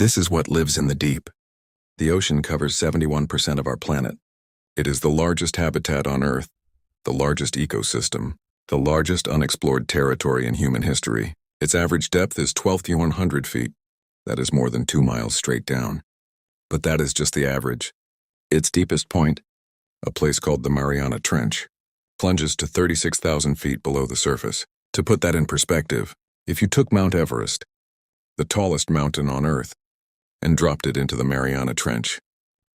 This is what lives in the deep. The ocean covers 71% of our planet. It is the largest habitat on Earth, the largest ecosystem, the largest unexplored territory in human history. Its average depth is 12,100 feet. That is more than 2 miles straight down. But that is just the average. Its deepest point, a place called the Mariana Trench, plunges to 36,000 feet below the surface. To put that in perspective, if you took Mount Everest, the tallest mountain on Earth, and dropped it into the Mariana Trench,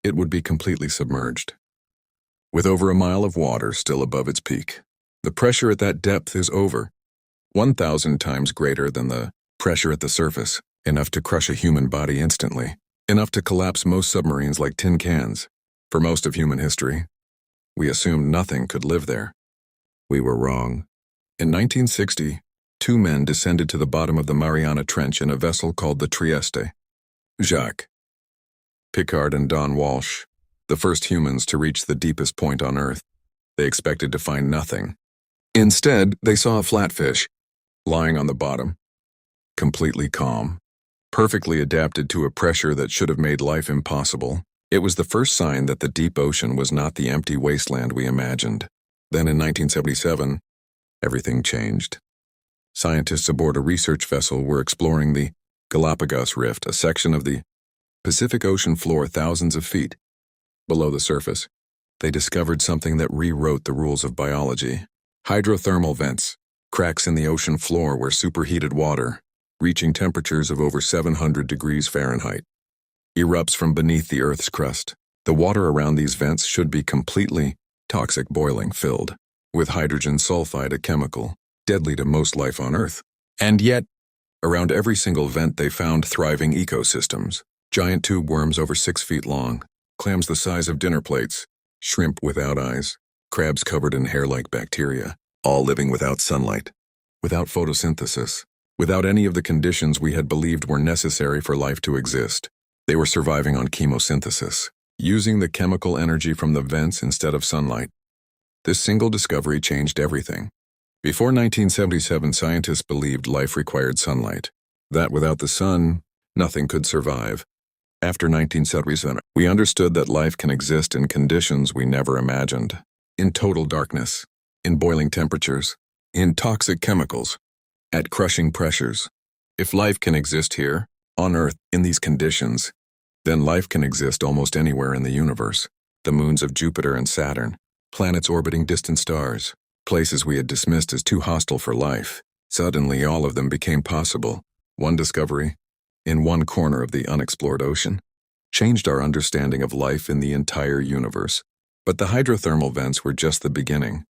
it would be completely submerged. With over a mile of water still above its peak, the pressure at that depth is over 1,000 times greater than the pressure at the surface, enough to crush a human body instantly, enough to collapse most submarines like tin cans. For most of human history, we assumed nothing could live there. We were wrong. In 1960, 2 men descended to the bottom of the Mariana Trench in a vessel called the Trieste. Jacques Piccard and Don Walsh, the first humans to reach the deepest point on Earth. They expected to find nothing. Instead, they saw a flatfish, lying on the bottom, completely calm, perfectly adapted to a pressure that should have made life impossible. It was the first sign that the deep ocean was not the empty wasteland we imagined. Then in 1977, everything changed. Scientists aboard a research vessel were exploring the Galapagos Rift, a section of the Pacific Ocean floor thousands of feet below the surface. They discovered something that rewrote the rules of biology. Hydrothermal vents, cracks in the ocean floor where superheated water, reaching temperatures of over 700 degrees Fahrenheit, erupts from beneath the Earth's crust. The water around these vents should be completely toxic, boiling, filled with hydrogen sulfide, a chemical deadly to most life on Earth. And yet, around every single vent they found thriving ecosystems. Giant tube worms over 6 feet long, clams the size of dinner plates, shrimp without eyes, crabs covered in hair-like bacteria, all living without sunlight, without photosynthesis, without any of the conditions we had believed were necessary for life to exist. They were surviving on chemosynthesis, using the chemical energy from the vents instead of sunlight. This single discovery changed everything. Before 1977, scientists believed life required sunlight, that without the sun, nothing could survive. After 1977, we understood that life can exist in conditions we never imagined, in total darkness, in boiling temperatures, in toxic chemicals, at crushing pressures. If life can exist here, on Earth, in these conditions, then life can exist almost anywhere in the universe. The moons of Jupiter and Saturn, planets orbiting distant stars, places we had dismissed as too hostile for life. Suddenly, all of them became possible. One discovery, in one corner of the unexplored ocean, changed our understanding of life in the entire universe. But the hydrothermal vents were just the beginning.